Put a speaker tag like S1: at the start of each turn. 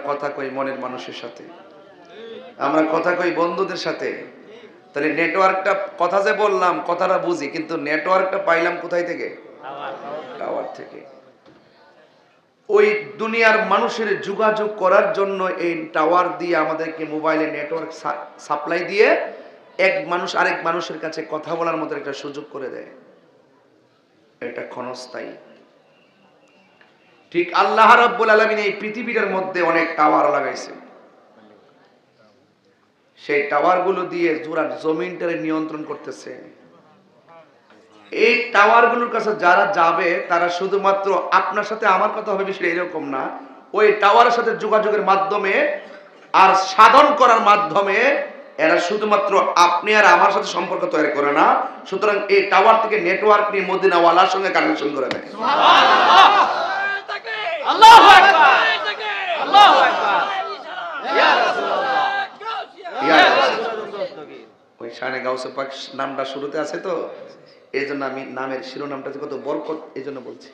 S1: কথা কই মনের মানুষের সাথে, আমরা কথা কই বন্ধুদের সাথে। তাহলে নেটওয়ার্কটা, কথা যে বললাম কথাটা বুঝি, কিন্তু নেটওয়ার্কটা পাইলাম কোথায় থেকে? টাওয়ার থেকে। ওই দুনিয়ার মানুষের যোগাযোগ করার জন্য এই টাওয়ার দিয়ে আমাদেরকে মোবাইলে নেটওয়ার্ক সাপ্লাই দিয়ে এক মানুষ আরেক মানুষের কাছে কথা বলার মতো একটা সুযোগ করে দেয়। এটা ক্ষণস্থায়ী। ঠিক আল্লাহ রাব্বুল আলামিন এই পৃথিবীর মধ্যে অনেক টাওয়ার লাগাইছে। সেই টাওয়ার গুলো দিয়ে পুরা জমিনটারে নিয়ন্ত্রণ করতেছে। এই টাওয়ার গুলোর কাছে যারা যাবে তারা শুধুমাত্র আপনার সাথে আমার কথা হবে বিষয় এরকম না, ওই টাওয়ারের সাথে যোগাযোগের মাধ্যমে আর সাধন করার মাধ্যমে এরা শুধুমাত্র আপনি আর আমার সাথে সম্পর্ক তৈরি করে না, সুতরাং এই টাওয়ার থেকে নেটওয়ার্ক নিয়ে মদিনাওয়ালার সঙ্গে কানেকশন করে দেয়।
S2: আল্লাহু আকবার, আল্লাহু আকবার। ইয়া রাসূলুল্লাহ, ইয়া রাসূলুল্লাহ।
S1: ওই শানে গাউসে পাক নামটা শুরুতে আছে তো, এই জন্য আমি নামের শিরোনামটা যে কত বরকত এই জন্য বলছি।